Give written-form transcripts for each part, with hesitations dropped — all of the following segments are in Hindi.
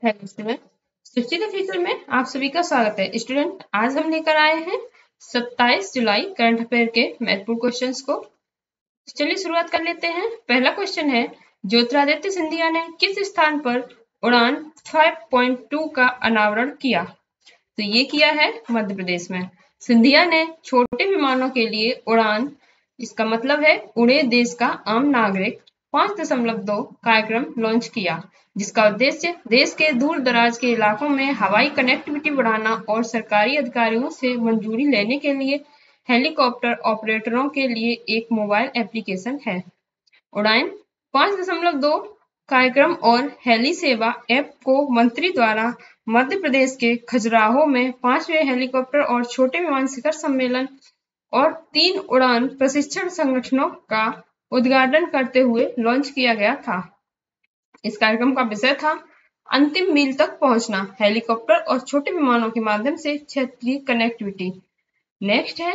Hello student, sixty the future में आप सभी का स्वागत है। स्टूडेंट, आज हम लेकर आए हैं 27 जुलाई करंट अफेयर के महत्वपूर्ण क्वेश्चंस को। चलिए शुरुआत कर लेते हैं। पहला क्वेश्चन है, ज्योतिरादित्य सिंधिया ने किस स्थान पर उड़ान 5.2 का अनावरण किया? तो ये किया है मध्य प्रदेश में। सिंधिया ने छोटे विमानों के लिए उड़ान, इसका मतलब है उड़े देश का आम नागरिक, 5.2 कार्यक्रम लॉन्च किया, जिसका उद्देश्य देश के दूर दराज के इलाकों में हवाई कनेक्टिविटी बढ़ाना और सरकारी अधिकारियों से मंजूरी लेने के लिए हेलीकॉप्टर ऑपरेटरों के लिए एक मोबाइल एप्लीकेशन है। उड़ान 5.2 कार्यक्रम और हेली सेवा ऐप को मंत्री द्वारा मध्य प्रदेश के खजुराहो में 5वें हेलीकॉप्टर और छोटे विमान शिखर सम्मेलन और 3 उड़ान प्रशिक्षण संगठनों का उद्घाटन करते हुए लॉन्च किया गया था। इस कार्यक्रम का विषय था अंतिम मील तक पहुंचना, हेलीकॉप्टर और छोटे विमानों के माध्यम से क्षेत्रीय कनेक्टिविटी। नेक्स्ट है,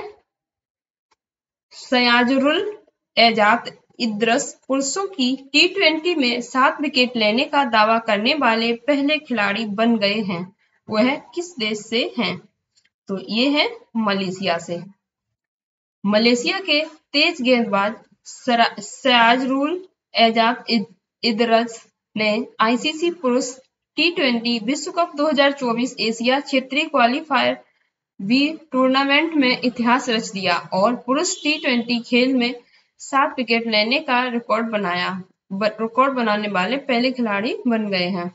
सयाजुरुल एजात इद्रस पुरुषों की T20 में 7 विकेट लेने का दावा करने वाले पहले खिलाड़ी बन गए हैं। वह किस देश से हैं? तो ये है मलेशिया से। मलेशिया के तेज गेंदबाज सयाजुरुल एजात इद्रस ने आईसीसी पुरुष T20 विश्व कप 2024 एशिया क्षेत्रीय क्वालीफायर बी टूर्नामेंट में इतिहास रच दिया और पुरुष T20 खेल में 7 विकेट लेने का रिकॉर्ड बनाने वाले पहले खिलाड़ी बन गए हैं।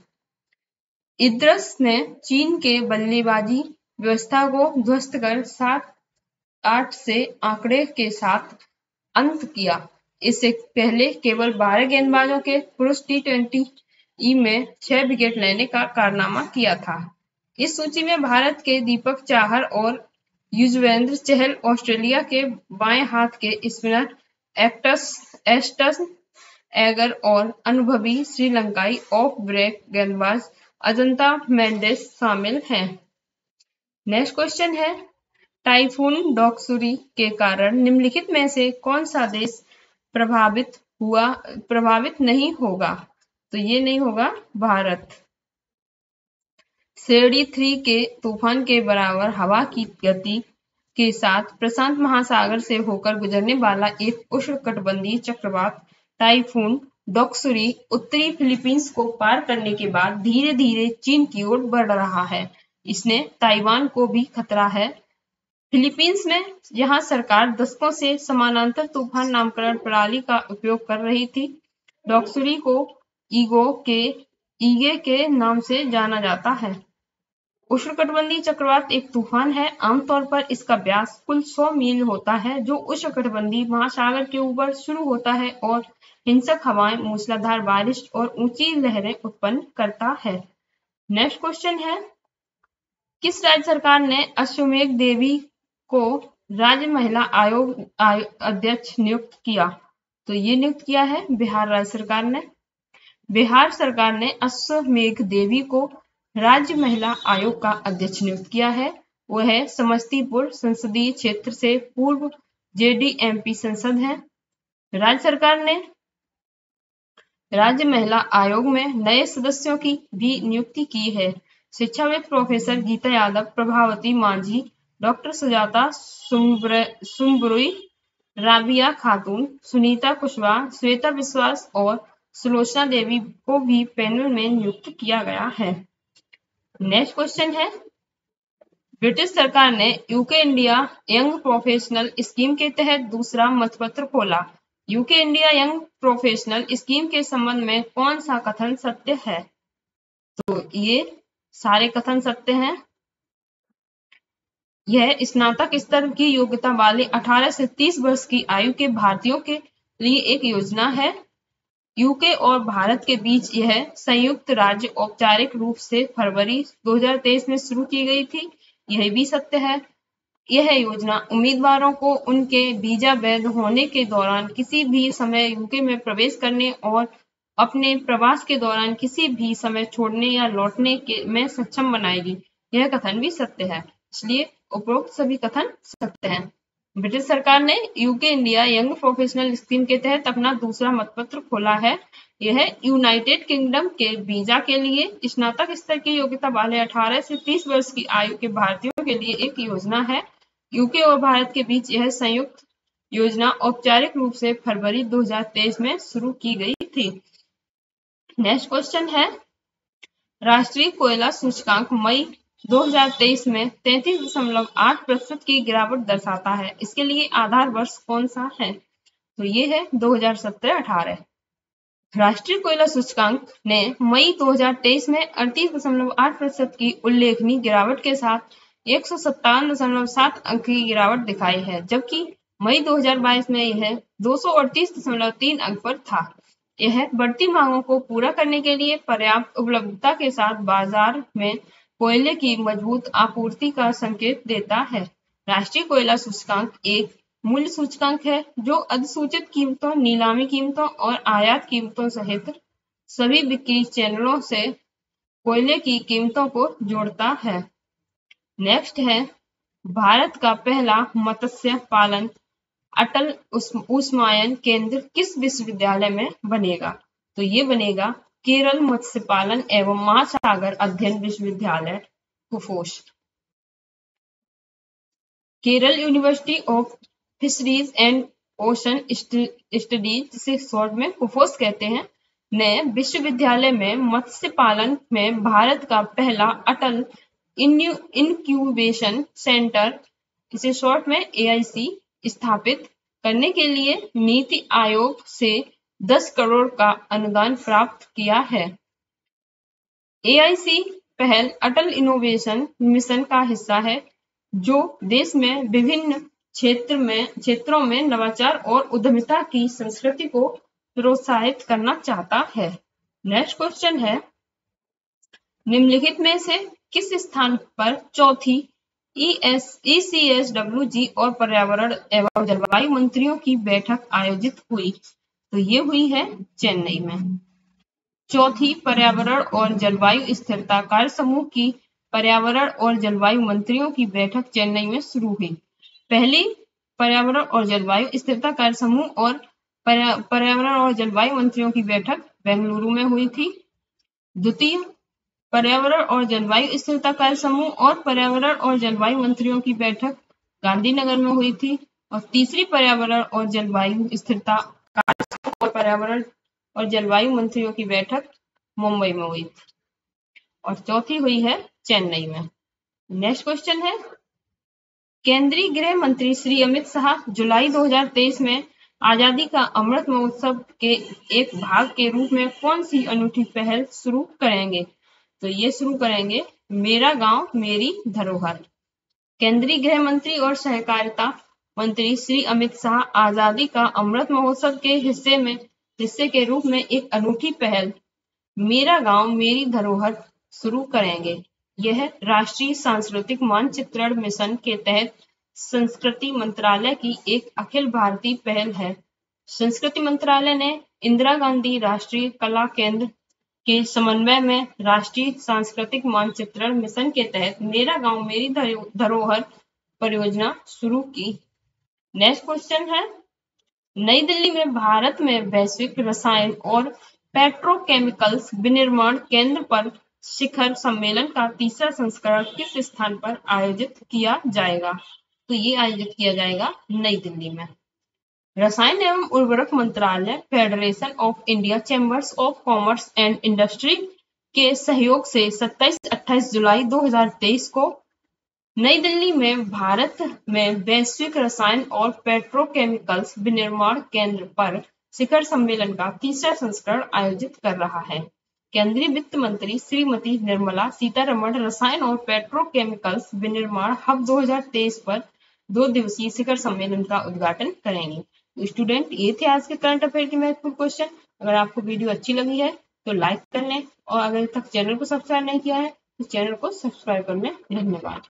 इद्रस ने चीन के बल्लेबाजी व्यवस्था को ध्वस्त कर 7-8 से आंकड़े के साथ अंत किया। इससे पहले केवल 12 गेंदबाजों के पुरुष T20 में 6 विकेट लेने का कारनामा किया था। इस सूची में भारत के दीपक चाहर और युजवेंद्र चहल, ऑस्ट्रेलिया के बाएं हाथ के स्पिनर एस्टन एगर और अनुभवी श्रीलंकाई ऑफ ब्रेक गेंदबाज अजंता मेंडिस शामिल हैं। नेक्स्ट क्वेश्चन है, टाइफून डोक्सुरी के कारण निम्नलिखित में से कौन सा देश प्रभावित नहीं होगा? तो ये नहीं होगा भारत। शेरडी 3 के तूफान के बराबर हवा की गति के साथ प्रशांत महासागर से होकर गुजरने वाला एक उष्णकटिबंधीय चक्रवात टाइफून डोक्सुरी उत्तरी फिलीपींस को पार करने के बाद धीरे धीरे चीन की ओर बढ़ रहा है। इसने ताइवान को भी खतरा है। फिलीपींस में जहां सरकार दशकों से समानांतर तूफान नामकरण प्रणाली का उपयोग कर रही थी, डोक्सुरी को ईगे के नाम से जाना जाता है। उष्णकटिबंधीय चक्रवात एक तूफान है। आमतौर पर इसका व्यास कुल 100 मील होता है, जो उष्णकटिबंधीय महासागर के ऊपर शुरू होता है और हिंसक हवाएं, मूसलाधार बारिश और ऊंची लहरें उत्पन्न करता है। नेक्स्ट क्वेश्चन है, किस राज्य सरकार ने अश्वमेघ देवी को राज्य महिला आयोग अध्यक्ष नियुक्त किया? तो ये नियुक्त किया है बिहार राज्य सरकार ने। बिहार सरकार ने अश्वमेघ देवी को राज्य महिला आयोग का अध्यक्ष नियुक्त किया है। वह समस्तीपुर संसदीय क्षेत्र से पूर्व JDMP सांसद हैं। राज्य सरकार ने राज्य महिला आयोग में नए सदस्यों की भी नियुक्ति की है। शिक्षाविद प्रोफेसर गीता यादव, प्रभावती मांझी, डॉक्टर सुजाता सुम्बरुई, राबिया खातून, सुनीता कुशवाहा, श्वेता विश्वास और सुलोचना देवी को भी पैनल में नियुक्त किया गया है। नेक्स्ट क्वेश्चन है, ब्रिटिश सरकार ने UK India young professional scheme के तहत दूसरा मतपत्र खोला। UK India young professional scheme के संबंध में कौन सा कथन सत्य है? तो ये सारे कथन सत्य हैं। यह स्नातक स्तर की योग्यता वाले 18 से 30 वर्ष की आयु के भारतीयों के लिए एक योजना है। यूके और भारत के बीच यह संयुक्त राज्य औपचारिक रूप से फरवरी 2023 में शुरू की गई थी। यह भी सत्य है। यह योजना उम्मीदवारों को उनके वीजा वैध होने के दौरान किसी भी समय यूके में प्रवेश करने और अपने प्रवास के दौरान किसी भी समय छोड़ने या लौटने में सक्षम बनाएगी। यह कथन भी सत्य है, इसलिए उपरोक्त सभी कथन सत्य हैं। ब्रिटिश सरकार ने UK India young professional scheme के तहत अपना दूसरा मतपत्र खोला है। यह यूनाइटेड किंगडम के वीजा के लिए स्नातक स्तर की योग्यता वाले 18 से 30 वर्ष की आयु के भारतीयों के लिए एक योजना है। यूके और भारत के बीच यह संयुक्त योजना औपचारिक रूप से फरवरी 2023 में शुरू की गई थी। नेक्स्ट क्वेश्चन है, राष्ट्रीय कोयला सूचकांक मई 2023 में 33.8% की गिरावट दर्शाता है। इसके लिए आधार वर्ष कौन सा है? तो ये है 2017-18। राष्ट्रीय कोयला सूचकांक ने मई 2023 में 38.8% की उल्लेखनीय गिरावट के साथ 157.7 अंक की गिरावट दिखाई है, जबकि मई 2022 में यह 238.3 अंक पर था। यह बढ़ती मांगों को पूरा करने के लिए पर्याप्त उपलब्धता के साथ बाजार में कोयले की मजबूत आपूर्ति का संकेत देता है। राष्ट्रीय कोयला सूचकांक एक मूल्य सूचकांक है जो अधिसूचित कीमतों, नीलामी कीमतों और आयात कीमतों सहित सभी बिक्री चैनलों से कोयले की कीमतों को जोड़ता है। नेक्स्ट है, भारत का पहला मत्स्य पालन अटल ऊष्मायन केंद्र किस विश्वविद्यालय में बनेगा? तो ये बनेगा केरल मत्स्य पालन एवं महासागर अध्ययन विश्वविद्यालय KUFOS. Kerala university of fisheries and ocean studies, जिसे शॉर्ट में कुफोस कहते हैं, ने विश्वविद्यालय में मत्स्य पालन में भारत का पहला अटल इनक्यूबेशन सेंटर, इसे शॉर्ट में AIC, स्थापित करने के लिए नीति आयोग से 10 करोड़ का अनुदान प्राप्त किया है। AIC पहल अटल इनोवेशन मिशन का हिस्सा है, जो देश में विभिन्न क्षेत्रों में नवाचार और उद्यमिता की संस्कृति को प्रोत्साहित करना चाहता है। नेक्स्ट क्वेश्चन है, निम्नलिखित में से किस स्थान पर चौथी ECSWG और पर्यावरण एवं जलवायु मंत्रियों की बैठक आयोजित हुई? तो ये हुई है चेन्नई में। चौथी पर्यावरण और जलवायु स्थिरता कार्य समूह की पर्यावरण और जलवायु मंत्रियों की बैठक चेन्नई में शुरू हुई। पहली पर्यावरण और जलवायु स्थिरता कार्य समूह और पर्यावरण और जलवायु मंत्रियों की बैठक बेंगलुरु में हुई थी। द्वितीय पर्यावरण और जलवायु स्थिरता कार्य समूह और पर्यावरण और जलवायु मंत्रियों की बैठक गांधीनगर में हुई थी। और तीसरी पर्यावरण और जलवायु स्थिरता कार्य समूह और पर्यावरण और जलवायु मंत्रियों की बैठक मुंबई में हुई थी और चौथी हुई है चेन्नई में। नेक्स्ट क्वेश्चन है, केंद्रीय गृह मंत्री श्री अमित शाह जुलाई 2023 में आजादी का अमृत महोत्सव के एक भाग के रूप में कौन सी अनूठी पहल शुरू करेंगे? तो ये शुरू करेंगे मेरा गांव मेरी धरोहर। केंद्रीय गृह मंत्री और सहकारिता मंत्री श्री अमित शाह आजादी का अमृत महोत्सव के हिस्से के रूप में एक अनूठी पहल मेरा गांव मेरी धरोहर शुरू करेंगे। यह राष्ट्रीय सांस्कृतिक मानचित्रण मिशन के तहत संस्कृति मंत्रालय की एक अखिल भारतीय पहल है। संस्कृति मंत्रालय ने इंदिरा गांधी राष्ट्रीय कला केंद्र के समन्वय में राष्ट्रीय सांस्कृतिक मानचित्रण मिशन के तहत मेरा गांव मेरी धरोहर परियोजना शुरू की। नेक्स्ट क्वेश्चन है, नई दिल्ली में भारत में वैश्विक रसायन और पेट्रोकेमिकल्स विनिर्माण केंद्र पर शिखर सम्मेलन का तीसरा संस्करण किस स्थान पर आयोजित किया जाएगा? तो ये आयोजित किया जाएगा नई दिल्ली में। रसायन एवं उर्वरक मंत्रालय, federation of India chambers of commerce and industry के सहयोग से 27-28 जुलाई 2023 को नई दिल्ली में भारत में वैश्विक रसायन और पेट्रोकेमिकल्स विनिर्माण केंद्र पर शिखर सम्मेलन का तीसरा संस्करण आयोजित कर रहा है। केंद्रीय वित्त मंत्री श्रीमती निर्मला सीतारमण रसायन और पेट्रोकेमिकल्स विनिर्माण हब 2023 पर 2 दिवसीय शिखर सम्मेलन का उद्घाटन करेंगे। तो स्टूडेंट, ये थे आज के करंट अफेयर के महत्वपूर्ण क्वेश्चन। अगर आपको वीडियो अच्छी लगी है तो लाइक कर लें और अगर तक चैनल को सब्सक्राइब नहीं किया है तो चैनल को सब्सक्राइब कर लें। धन्यवाद।